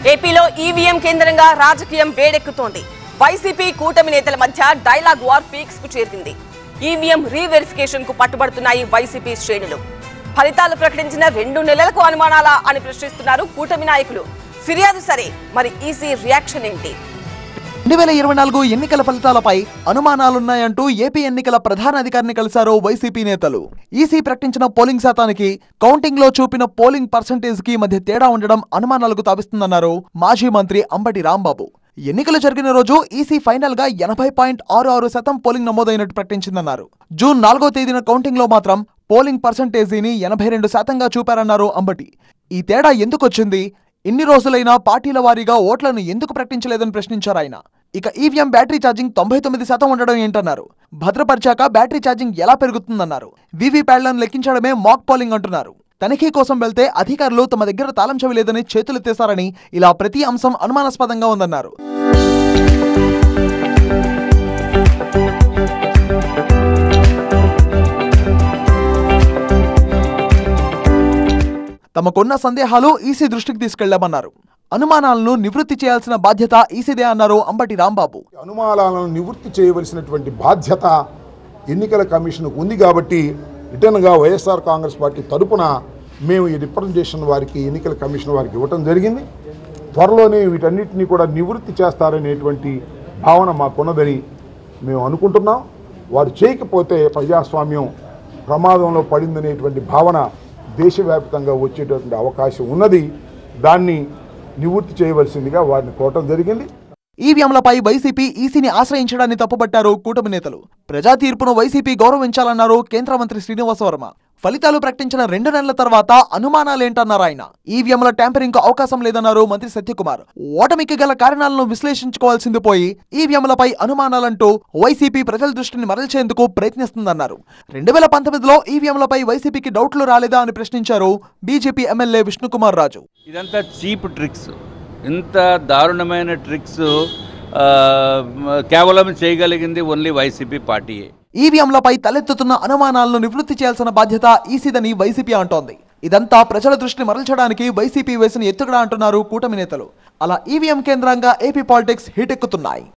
ఏపీలో ఈవీఎం కేంద్రంగా రాజకీయం వేడెక్కుతోంది. వైసీపీ కూటమి నేతల మధ్య డైలాగ్ వార్ పీక్స్ కు చేరింది. ఈవీఎం రీవెరిఫికేషన్ కు పట్టుబడుతున్నాయి వైసీపీ శ్రేణులు. ఫలితాలు ప్రకటించిన 2 నెలలకు అనుమానాలా అని ప్రశ్నిస్తున్నారు కూటమి నాయకులు. ఫిర్యాదు సరే, మరి ఈసీ రియాక్షన్ ఏంటి? 2024 ఎన్నికల ఫలితాలపై అనుమానాలున్నాయంటూ ఏపీ ఎన్నికల ప్రధాన అధికారిని కలిశారు వైసీపీ నేతలు. ఈసీ ప్రకటించిన పోలింగ్ శాతానికి కౌంటింగ్ లో చూపిన పోలింగ్ పర్సెంటేజ్ కి మధ్య తేడా ఉండడం అనుమానాలకు తావిస్తుందన్నారు మాజీ మంత్రి అంబటి రాంబాబు. ఎన్నికలు జరిగిన రోజు ఈసీ ఫైనల్ గా 80.66% పోలింగ్ నమోదైనట్టు ప్రకటించిందన్నారు. జూన్ 4వ తేదీన కౌంటింగ్ లో మాత్రం పోలింగ్ పర్సెంటేజీని 82%గా చూపారన్నారు అంబటి. ఈ తేడా ఎందుకొచ్చింది? ఇన్ని రోజులైనా పార్టీల వారీగా ఓట్లను ఎందుకు ప్రకటించలేదని ప్రశ్నించారాయన. ఇక ఈవీఎం బ్యాటరీ ఛార్జింగ్ 99% ఉండడం ఏంటన్నారు. భద్రపరిచాక బ్యాటరీ ఛార్జింగ్ ఎలా పెరుగుతుందన్నారు. వీవీప్యాడ్లను లెక్కించడమే మాక్ పోలింగ్ అంటున్నారు. తనిఖీ కోసం వెళ్తే అధికారులు తమ దగ్గర తాళం చెవి లేదని చేతులెత్తేశారని, ఇలా ప్రతి అంశం అనుమానాస్పదంగా ఉందన్నారు. తమకున్న సందేహాలు ఈసీ దృష్టికి తీసుకెళ్లామన్నారు. అనుమానాలను నివృత్తి చేయాల్సిన బాధ్యత ఈసీదే అన్నారు అంబటి రాంబాబు. అనుమానాలను నివృత్తి చేయవలసినటువంటి బాధ్యత ఎన్నికల కమిషన్కు ఉంది కాబట్టి రిటర్న్గా వైఎస్ఆర్ కాంగ్రెస్ పార్టీ తరపున మేము ఈ రిప్రజెంటేషన్ వారికి ఎన్నికల కమిషన్ వారికి ఇవ్వటం జరిగింది. త్వరలోనే వీటన్నిటినీ కూడా నివృత్తి చేస్తారనేటువంటి భావన మాకున్నదని మేము అనుకుంటున్నాం. వారు చేయకపోతే ప్రజాస్వామ్యం ప్రమాదంలో పడిందనేటువంటి భావన దేశవ్యాప్తంగా వచ్చేటటువంటి అవకాశం ఉన్నది. దాన్ని నివృత్తి చేయవలసిందిగా వారిని కోరటం జరిగింది. ఈవీఎంలపై వైసీపీ ఈసీని ఆశ్రయించడాన్ని తప్పుపట్టారు కూటమి నేతలు. ప్రజా తీర్పును వైసీపీ గౌరవించాలన్నారు కేంద్ర మంత్రి శ్రీనివాస్ వర్మ. ఫలితాలు ప్రకటించిన 2 నెలల తర్వాత అనుమానాలేంటన్నారు ఆయన. ఈవీఎంల ట్యాంపరింగ్ కు అవకాశం లేదన్నారు మంత్రి సత్యకుమార్. ఓటమికి గల కారణాలను విశ్లేషించుకోవాల్సింది పోయి ఈవీఎంలపై అనుమానాలంటూ వైసీపీ ప్రజల దృష్టిని మరల్చేందుకు ప్రయత్నిస్తుందన్నారు. 2019లో ఈవీఎంలపై వైసీపీకి డౌట్లు రాలేదా అని ప్రశ్నించారు బీజేపీ ఎమ్మెల్యే విష్ణుకుమార్ రాజు. ఇదంతా చీప్ ట్రిక్స్. ఇంత దారుణమైన ట్రిక్స్ కేవలం చేయగలిగింది ఓన్లీ వైసీపీ పార్టీయే. ఈవీఎంలపై తలెత్తుతున్న అనుమానాలను నివృత్తి చేయాల్సిన బాధ్యత ఈసీదని వైసీపీ అంటోంది. ఇదంతా ప్రజల దృష్టిని మరల్చడానికి వైసీపీ వేసిన ఎత్తుగడ అంటున్నారు కూటమి నేతలు. అలా ఈవీఎం కేంద్రంగా ఏపీ పాలిటిక్స్ హీటెక్కుతున్నాయి.